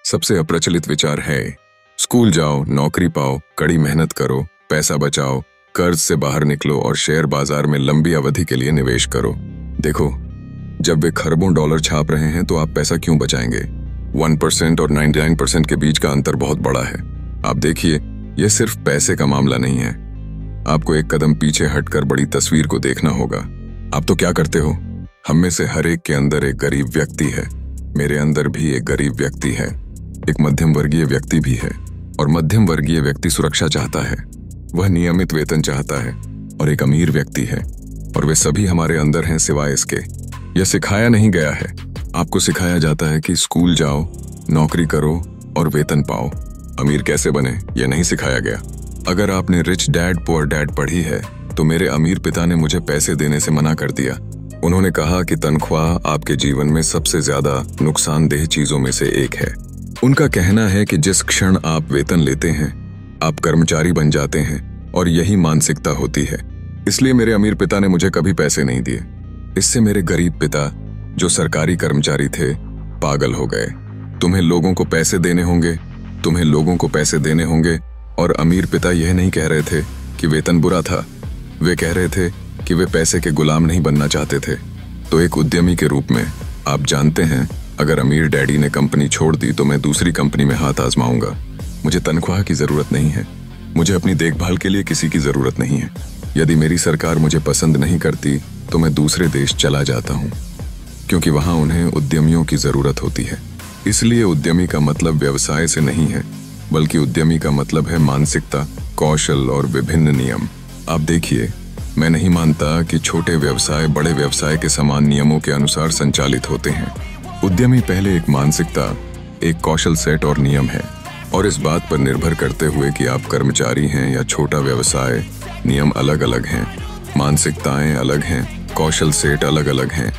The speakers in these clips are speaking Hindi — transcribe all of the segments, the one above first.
सबसे अप्रचलित विचार है स्कूल जाओ, नौकरी पाओ, कड़ी मेहनत करो, पैसा बचाओ, कर्ज से बाहर निकलो और शेयर बाजार में लंबी अवधि के लिए निवेश करो। देखो, जब वे खरबों डॉलर छाप रहे हैं तो आप पैसा क्यों बचाएंगे? 1% और 99% के बीच का अंतर बहुत बड़ा है। आप देखिए, यह सिर्फ पैसे का मामला नहीं है। आपको एक कदम पीछे हटकर बड़ी तस्वीर को देखना होगा। आप तो क्या करते हो? हम में से हर एक के अंदर एक गरीब व्यक्ति है। मेरे अंदर भी एक गरीब व्यक्ति है, एक मध्यम वर्गीय व्यक्ति भी है। और मध्यम वर्गीय व्यक्ति सुरक्षा चाहता है, वह नियमित वेतन चाहता है। और एक अमीर व्यक्ति है, और वे सभी हमारे अंदर हैं सिवाय इसके। यह सिखाया नहीं गया है। आपको सिखाया जाता है कि स्कूल जाओ, नौकरी करो और वेतन पाओ। अमीर कैसे बने, यह नहीं सिखाया गया। अगर आपने रिच डैड पुअर डैड पढ़ी है तो मेरे अमीर पिता ने मुझे पैसे देने से मना कर दिया। उन्होंने कहा कि तनख्वाह आपके जीवन में सबसे ज्यादा नुकसानदेह चीजों में से एक है। उनका कहना है कि जिस क्षण आप वेतन लेते हैं आप कर्मचारी बन जाते हैं, और यही मानसिकता होती है। इसलिए मेरे अमीर पिता ने मुझे कभी पैसे नहीं दिए। इससे मेरे गरीब पिता, जो सरकारी कर्मचारी थे, पागल हो गए। तुम्हें लोगों को पैसे देने होंगे, तुम्हें लोगों को पैसे देने होंगे। और अमीर पिता यह नहीं कह रहे थे कि वेतन बुरा था, वे कह रहे थे कि वे पैसे के गुलाम नहीं बनना चाहते थे। तो एक उद्यमी के रूप में आप जानते हैं, अगर अमीर डैडी ने कंपनी छोड़ दी तो मैं दूसरी कंपनी में हाथ आजमाऊंगा। मुझे तनख्वाह की जरूरत नहीं है, मुझे अपनी देखभाल के लिए किसी की जरूरत नहीं है। यदि मेरी सरकार मुझे पसंद नहीं करती तो मैं दूसरे देश चला जाता हूँ, क्योंकि वहां उन्हें उद्यमियों की जरूरत होती है। इसलिए उद्यमी का मतलब व्यवसाय से नहीं है, बल्कि उद्यमी का मतलब है मानसिकता, कौशल और विभिन्न नियम। आप देखिए, मैं नहीं मानता कि छोटे व्यवसाय बड़े व्यवसाय के समान नियमों के अनुसार संचालित होते हैं। उद्यमी पहले एक मानसिकता, एक कौशल सेट और नियम है, और इस बात पर निर्भर करते हुए कि आप कर्मचारी हैं या छोटा व्यवसाय, नियम अलग अलग हैं, मानसिकताएं अलग हैं, कौशल सेट अलग अलग हैं।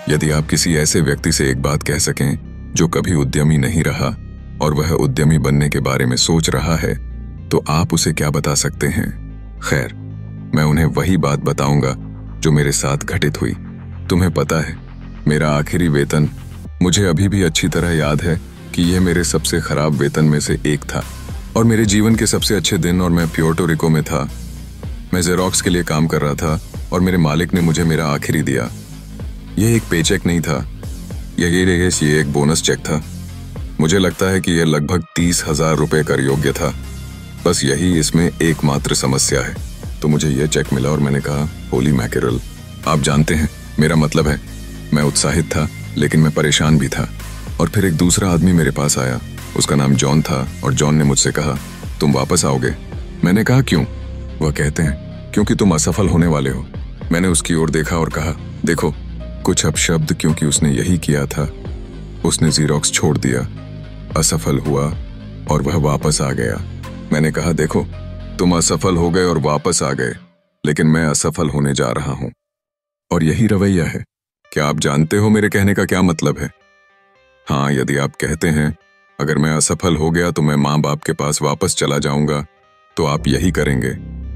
यदि आप किसी ऐसे व्यक्ति से एक बात कह सकें जो कभी उद्यमी नहीं रहा और वह उद्यमी बनने के बारे में सोच रहा है, तो आप उसे क्या बता सकते हैं? खैर, मैं उन्हें वही बात बताऊंगा जो मेरे साथ घटित हुई। तुम्हें पता है, मेरा आखिरी वेतन, मुझे अभी भी अच्छी तरह याद है कि यह मेरे सबसे खराब वेतन में से एक था और मेरे जीवन के सबसे अच्छे दिन। और मैं प्योर्टो रिको में था। मैं जेरोक्स के लिए काम कर रहा था और मेरे मालिक ने मुझे मेरा आखिरी दिया। यह एक पेचेक नहीं था, ये एक बोनस चेक था। मुझे लगता है कि यह लगभग 30,000 रुपये कर योग्य था। बस यही इसमें एकमात्र समस्या है। तो मुझे यह चेक मिला और मैंने कहा, होली मैकेरल। आप जानते हैं, मेरा मतलब है, मैं उत्साहित था लेकिन मैं परेशान भी था। और फिर एक दूसरा आदमी मेरे पास आया, उसका नाम जॉन था, और जॉन ने मुझसे कहा, तुम वापस आओगे? मैंने कहा, क्यों? वह कहते हैं, क्योंकि तुम असफल होने वाले हो। मैंने उसकी ओर देखा और कहा, देखो, कुछ अपशब्द, क्योंकि उसने यही किया था। उसने जीरोक्स छोड़ दिया, असफल हुआ और वह वापस आ गया। मैंने कहा, देखो, तुम असफल हो गए और वापस आ गए, लेकिन मैं असफल होने जा रहा हूं। और यही रवैया है। क्या आप जानते हो मेरे कहने का क्या मतलब है? हाँ, यदि आप कहते हैं, अगर मैं असफल हो गया तो मैं माँ बाप के पास वापस चला जाऊंगा, तो आप यही करेंगे।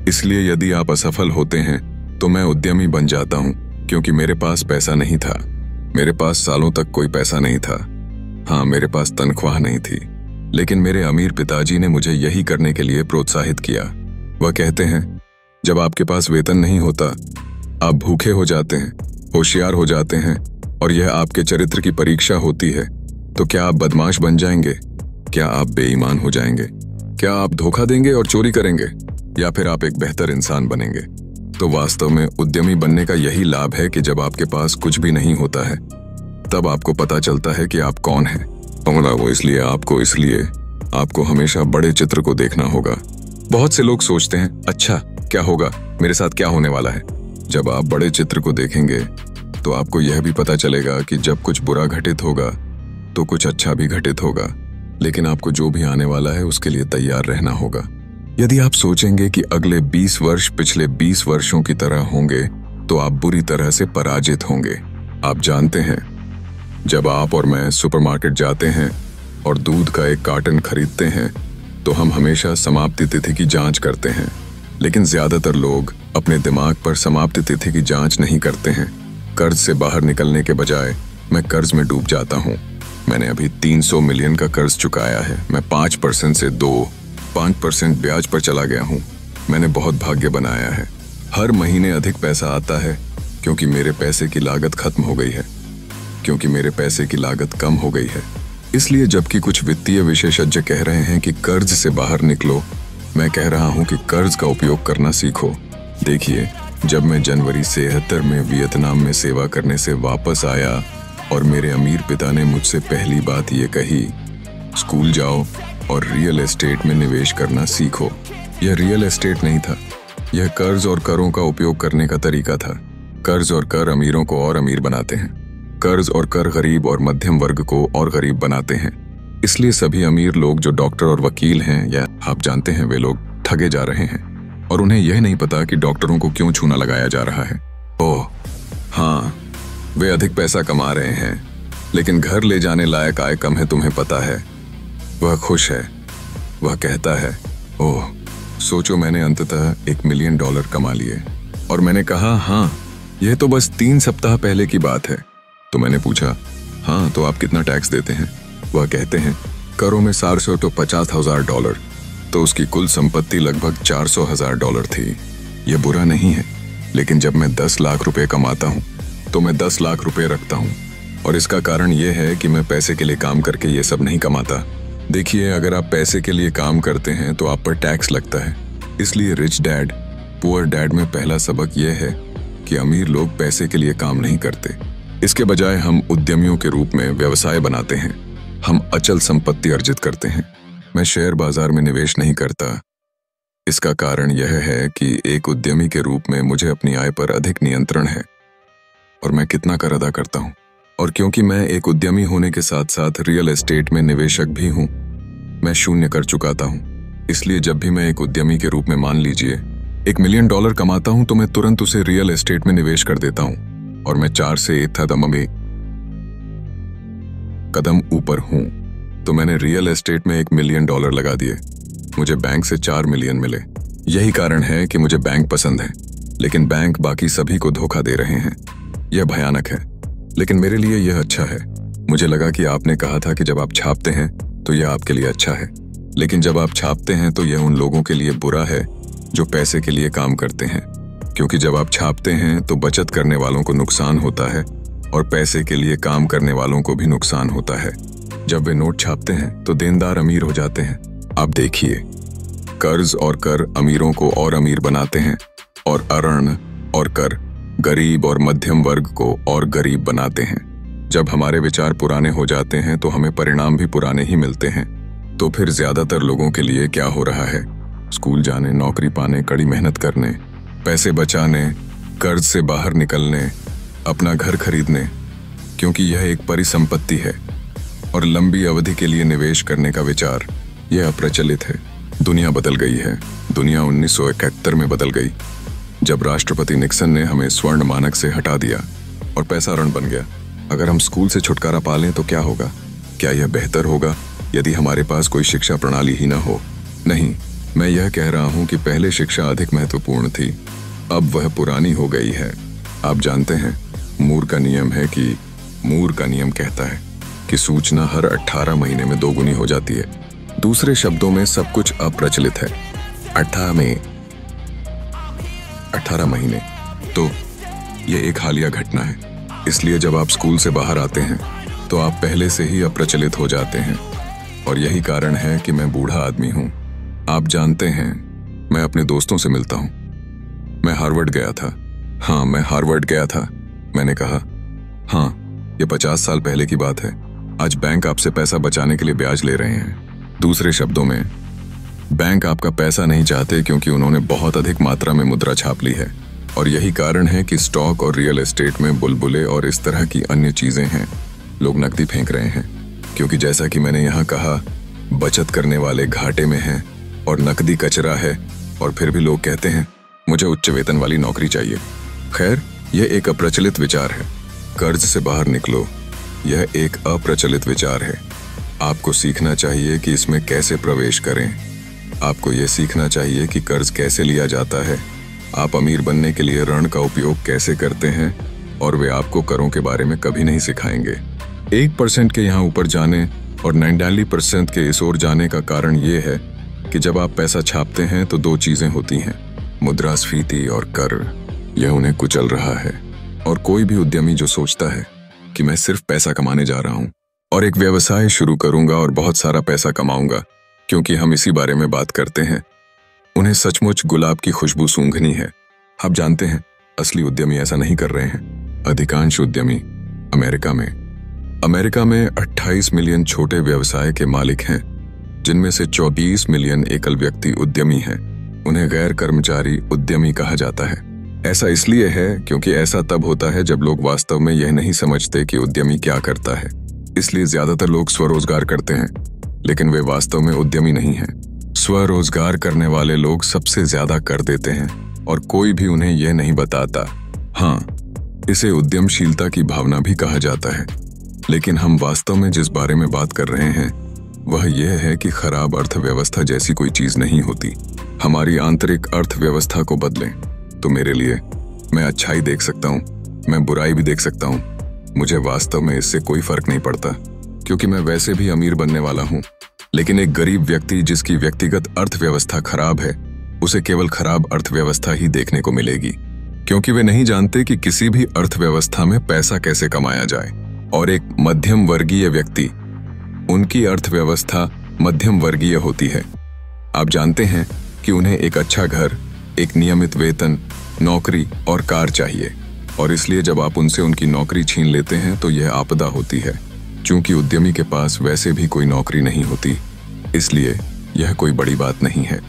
इसलिए यदि आप असफल होते हैं तो मैं उद्यमी बन जाता हूं, क्योंकि मेरे पास पैसा नहीं था। मेरे पास सालों तक कोई पैसा नहीं था। हाँ, मेरे पास तनख्वाह नहीं थी, लेकिन मेरे अमीर पिताजी ने मुझे यही करने के लिए प्रोत्साहित किया। वह कहते हैं, जब आपके पास वेतन नहीं होता, आप भूखे हो जाते हैं, होशियार हो जाते हैं, और यह आपके चरित्र की परीक्षा होती है। तो क्या आप बदमाश बन जाएंगे? क्या आप बेईमान हो जाएंगे? क्या आप धोखा देंगे और चोरी करेंगे? या फिर आप एक बेहतर इंसान बनेंगे? तो वास्तव में उद्यमी बनने का यही लाभ है कि जब आपके पास कुछ भी नहीं होता है, तब आपको पता चलता है कि आप कौन हैं। इसलिए आपको हमेशा बड़े चित्र को देखना होगा। बहुत से लोग सोचते हैं, अच्छा क्या होगा, मेरे साथ क्या होने वाला है? जब आप बड़े चित्र को देखेंगे तो आपको यह भी पता चलेगा कि जब कुछ बुरा घटित होगा तो कुछ अच्छा भी घटित होगा। लेकिन आपको जो भी आने वाला है उसके लिए तैयार रहना होगा। यदि आप सोचेंगे कि अगले 20 वर्ष पिछले 20 वर्षों की तरह होंगे, तो आप बुरी तरह से पराजित होंगे। आप जानते हैं, जब आप और मैं सुपरमार्केट जाते हैं और दूध का एक कार्टन खरीदते हैं, तो हम हमेशा समाप्ति तिथि की जांच करते हैं। लेकिन ज्यादातर लोग अपने दिमाग पर समाप्ति तिथि की जांच नहीं करते हैं। कर्ज से बाहर निकलने के बजाय मैं कर्ज में डूब जाता हूँ। मैंने अभी 300 मिलियन का कर्ज चुकाया है। मैं 5% से 5% ब्याज पर चला गया हूँ। मैंने बहुत भाग्य बनाया है। हर महीने अधिक पैसा आता है क्योंकि मेरे पैसे की लागत खत्म हो गई है, क्योंकि मेरे पैसे की लागत कम हो गई है। इसलिए जबकि कुछ वित्तीय विशेषज्ञ कह रहे हैं कि कर्ज से बाहर निकलो, मैं कह रहा हूँ कि कर्ज का उपयोग करना सीखो। देखिए, जब मैं जनवरी 73 में वियतनाम में सेवा करने से वापस आया और मेरे अमीर पिता ने मुझसे पहली बात ये कही, स्कूल जाओ और रियल एस्टेट में निवेश करना सीखो। यह रियल एस्टेट नहीं था, यह कर्ज और करों का उपयोग करने का तरीका था। कर्ज और कर अमीरों को और अमीर बनाते हैं। कर्ज और कर गरीब और मध्यम वर्ग को और गरीब बनाते हैं। इसलिए सभी अमीर लोग जो डॉक्टर और वकील हैं, या आप जानते हैं, वे लोग ठगे जा रहे हैं और उन्हें यह नहीं पता कि डॉक्टरों को क्यों चूना लगाया जा रहा है। ओह हाँ, वे अधिक पैसा कमा रहे हैं, लेकिन घर ले जाने लायक आय कम है, तुम्हें पता है। वह खुश है। वह कहता है, ओह सोचो, मैंने अंततः $1 मिलियन कमा लिए। और मैंने कहा, हाँ, यह तो बस 3 सप्ताह पहले की बात है। तो मैंने पूछा, हाँ, तो आप कितना टैक्स देते हैं? वह कहते हैं, करों में $400 तो $50,000। तो उसकी कुल संपत्ति लगभग $400,000 थी। यह बुरा नहीं है, लेकिन जब मैं 10 लाख रुपए कमाता हूँ तो मैं 10 लाख रुपए रखता हूँ, और इसका कारण यह है कि मैं पैसे के लिए काम करके ये सब नहीं कमाता। देखिए, अगर आप पैसे के लिए काम करते हैं तो आप पर टैक्स लगता है। इसलिए रिच डैड पुअर डैड में पहला सबक यह है कि अमीर लोग पैसे के लिए काम नहीं करते। इसके बजाय हम उद्यमियों के रूप में व्यवसाय बनाते हैं। हम अचल संपत्ति अर्जित करते हैं। मैं शेयर बाजार में निवेश नहीं करता। इसका कारण यह है कि एक उद्यमी के रूप में मुझे अपनी आय पर अधिक नियंत्रण है और मैं कितना कर अदा करता हूँ। और क्योंकि मैं एक उद्यमी होने के साथ साथ रियल एस्टेट में निवेशक भी हूँ, मैं शून्य कर चुकाता हूँ। इसलिए जब भी मैं एक उद्यमी के रूप में, मान लीजिए, $1 मिलियन कमाता हूँ, तो मैं तुरंत उसे रियल एस्टेट में निवेश कर देता हूँ और मैं 4 से 1 कदम ऊपर हूँ। तो मैंने रियल एस्टेट में $1 मिलियन लगा दिए। मुझे बैंक से 4 मिलियन मिले। यही कारण है कि मुझे बैंक पसंद है, लेकिन बैंक बाकी सभी को धोखा दे रहे हैं। यह भयानक है, लेकिन मेरे लिए यह अच्छा है। मुझे लगा कि आपने कहा था कि जब आप छापते हैं तो यह आपके लिए अच्छा है, लेकिन जब आप छापते हैं तो यह उन लोगों के लिए बुरा है जो पैसे के लिए काम करते हैं, क्योंकि जब आप छापते हैं तो बचत करने वालों को नुकसान होता है और पैसे के लिए काम करने वालों को भी नुकसान होता है। जब वे नोट छापते हैं तो देनदार अमीर हो जाते हैं। आप देखिए, कर्ज और कर अमीरों को और अमीर बनाते हैं और ऋण और कर गरीब और मध्यम वर्ग को और गरीब बनाते हैं। जब हमारे विचार पुराने हो जाते हैं तो हमें परिणाम भी पुराने ही मिलते हैं। तो फिर ज्यादातर लोगों के लिए क्या हो रहा है? स्कूल जाने, नौकरी पाने, कड़ी मेहनत करने, पैसे बचाने, कर्ज से बाहर निकलने, अपना घर खरीदने, क्योंकि यह एक परिसंपत्ति है, और लंबी अवधि के लिए निवेश करने का विचार, यह अप्रचलित है। दुनिया बदल गई है। दुनिया 1971 में बदल गई, जब राष्ट्रपति निक्सन ने हमें स्वर्ण मानक से हटा दिया और पैसा ऋण बन गया। अगर हम स्कूल से छुटकारा पा लें तो क्या होगा? क्या यह बेहतर होगा यदि हमारे पास कोई शिक्षा प्रणाली ही ना हो? नहीं, मैं यह कह रहा हूं कि पहले शिक्षा अधिक महत्वपूर्ण थी, अब वह पुरानी हो गई है। आप जानते हैं, मूर का नियम कहता है कि सूचना हर 18 महीने में 2 गुनी हो जाती है। दूसरे शब्दों में सब कुछ अप्रचलित है। 18 महीने, तो यह एक हालिया घटना है। इसलिए जब आप स्कूल से बाहर आते हैं तो आप पहले से ही अप्रचलित हो जाते हैं, और यही कारण है कि मैं बूढ़ा आदमी हूं। आप जानते हैं, मैं अपने दोस्तों से मिलता हूं। मैं हार्वर्ड गया था। हाँ, मैं हार्वर्ड गया था। मैंने कहा, हाँ, ये 50 साल पहले की बात है। आज बैंक आपसे पैसा बचाने के लिए ब्याज ले रहे हैं। दूसरे शब्दों में, बैंक आपका पैसा नहीं चाहते क्योंकि उन्होंने बहुत अधिक मात्रा में मुद्रा छाप ली है, और यही कारण है कि स्टॉक और रियल एस्टेट में बुलबुले और इस तरह की अन्य चीजें हैं। लोग नकदी फेंक रहे हैं, क्योंकि जैसा कि मैंने यहाँ कहा, बचत करने वाले घाटे में हैं और नकदी कचरा है, और फिर भी लोग कहते हैं मुझे उच्च वेतन वाली नौकरी चाहिए। खैर, यह एक अप्रचलित विचार है। कर्ज से बाहर निकलो, यह एक अप्रचलित विचार है। आपको सीखना चाहिए कि इसमें कैसे प्रवेश करें। आपको यह सीखना चाहिए कि कर्ज कैसे लिया जाता है, आप अमीर बनने के लिए ऋण का उपयोग कैसे करते हैं, और वे आपको करों के बारे में कभी नहीं सिखाएंगे। 1% के यहाँ ऊपर जाने और 99% के इस ओर जाने का कारण ये है कि जब आप पैसा छापते हैं तो दो चीजें होती हैं, मुद्रास्फीति और कर। यह उन्हें कुचल रहा है। और कोई भी उद्यमी जो सोचता है कि मैं सिर्फ पैसा कमाने जा रहा हूं और एक व्यवसाय शुरू करूंगा और बहुत सारा पैसा कमाऊंगा, क्योंकि हम इसी बारे में बात करते हैं, उन्हें सचमुच गुलाब की खुशबू सूंघनी है। आप जानते हैं, असली उद्यमी ऐसा नहीं कर रहे हैं। अधिकांश उद्यमी अमेरिका में 28 मिलियन छोटे व्यवसाय के मालिक हैं, जिनमें से 24 मिलियन एकल व्यक्ति उद्यमी हैं। उन्हें गैर कर्मचारी उद्यमी कहा जाता है। ऐसा इसलिए है क्योंकि ऐसा तब होता है जब लोग वास्तव में यह नहीं समझते कि उद्यमी क्या करता है। इसलिए ज्यादातर लोग स्वरोजगार करते हैं, लेकिन वे वास्तव में उद्यमी नहीं हैं। स्वरोजगार करने वाले लोग सबसे ज्यादा कर देते हैं और कोई भी उन्हें यह नहीं बताता। हाँ, इसे उद्यमशीलता की भावना भी कहा जाता है। लेकिन हम वास्तव में जिस बारे में बात कर रहे हैं वह यह है कि खराब अर्थव्यवस्था जैसी कोई चीज नहीं होती। हमारी आंतरिक अर्थव्यवस्था को बदलें तो मेरे लिए, मैं अच्छाई देख सकता हूँ, मैं बुराई भी देख सकता हूँ। मुझे वास्तव में इससे कोई फर्क नहीं पड़ता, क्योंकि मैं वैसे भी अमीर बनने वाला हूँ। लेकिन एक गरीब व्यक्ति जिसकी व्यक्तिगत अर्थव्यवस्था खराब है, उसे केवल खराब अर्थव्यवस्था ही देखने को मिलेगी, क्योंकि वे नहीं जानते कि किसी भी अर्थव्यवस्था में पैसा कैसे कमाया जाए। और एक मध्यम वर्गीय व्यक्ति, उनकी अर्थव्यवस्था मध्यम वर्गीय होती है। आप जानते हैं कि उन्हें एक अच्छा घर, एक नियमित वेतन, नौकरी और कार चाहिए, और इसलिए जब आप उनसे उनकी नौकरी छीन लेते हैं तो यह आपदा होती है। चूंकि उद्यमी के पास वैसे भी कोई नौकरी नहीं होती, इसलिए यह कोई बड़ी बात नहीं है।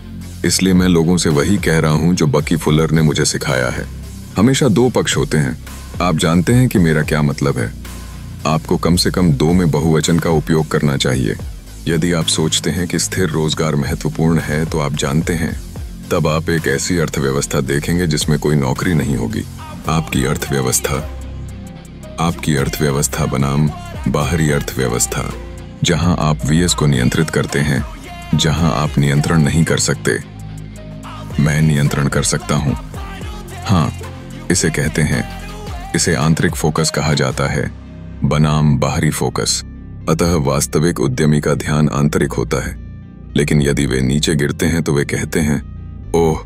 इसलिए मैं लोगों से वही कह रहा हूं जो बकी फुलर ने मुझे सिखाया है। हमेशा दो पक्ष होते हैं। आप जानते हैं कि मेरा क्या मतलब है। आपको कम से कम दो में बहुवचन का उपयोग करना चाहिए। यदि आप सोचते हैं कि स्थिर रोजगार महत्वपूर्ण है, तो आप जानते हैं, तब आप एक ऐसी अर्थव्यवस्था देखेंगे जिसमें कोई नौकरी नहीं होगी। आपकी अर्थव्यवस्था बनाम बाहरी अर्थव्यवस्था, जहां आप वीएस को नियंत्रित करते हैं, जहां आप नियंत्रण नहीं कर सकते। मैं नियंत्रण कर सकता हूं। हाँ, इसे कहते हैं, इसे आंतरिक फोकस कहा जाता है बनाम बाहरी फोकस। अतः वास्तविक उद्यमी का ध्यान आंतरिक होता है, लेकिन यदि वे नीचे गिरते हैं तो वे कहते हैं, ओह,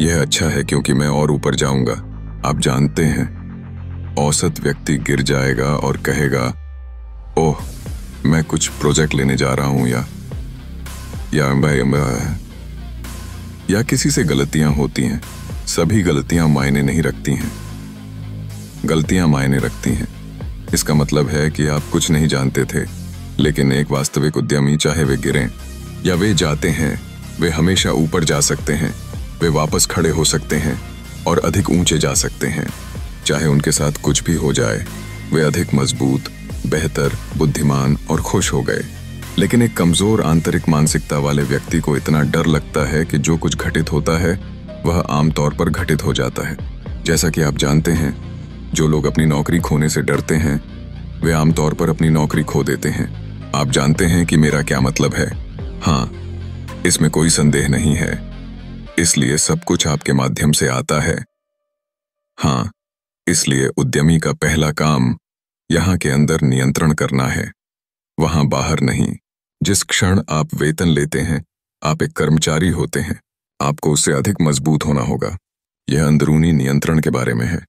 यह अच्छा है क्योंकि मैं और ऊपर जाऊंगा। आप जानते हैं, औसत व्यक्ति गिर जाएगा और कहेगा, ओह, मैं कुछ प्रोजेक्ट लेने जा रहा हूं, या किसी से गलतियां होती हैं। सभी गलतियां मायने नहीं रखती हैं। गलतियां मायने रखती हैं। इसका मतलब है कि आप कुछ नहीं जानते थे। लेकिन एक वास्तविक उद्यमी, चाहे वे गिरें या वे जाते हैं, वे हमेशा ऊपर जा सकते हैं। वे वापस खड़े हो सकते हैं और अधिक ऊंचे जा सकते हैं। चाहे उनके साथ कुछ भी हो जाए, वे अधिक मजबूत, बेहतर, बुद्धिमान और खुश हो गए। लेकिन एक कमजोर आंतरिक मानसिकता वाले व्यक्ति को इतना डर लगता है कि जो कुछ घटित होता है वह आमतौर पर घटित हो जाता है। जैसा कि आप जानते हैं, जो लोग अपनी नौकरी खोने से डरते हैं, वे आमतौर पर अपनी नौकरी खो देते हैं। आप जानते हैं कि मेरा क्या मतलब है। हाँ, इसमें कोई संदेह नहीं है। इसलिए सब कुछ आपके माध्यम से आता है। हाँ, इसलिए उद्यमी का पहला काम यहाँ के अंदर नियंत्रण करना है, वहां बाहर नहीं। जिस क्षण आप वेतन लेते हैं, आप एक कर्मचारी होते हैं। आपको उससे अधिक मजबूत होना होगा। यह अंदरूनी नियंत्रण के बारे में है।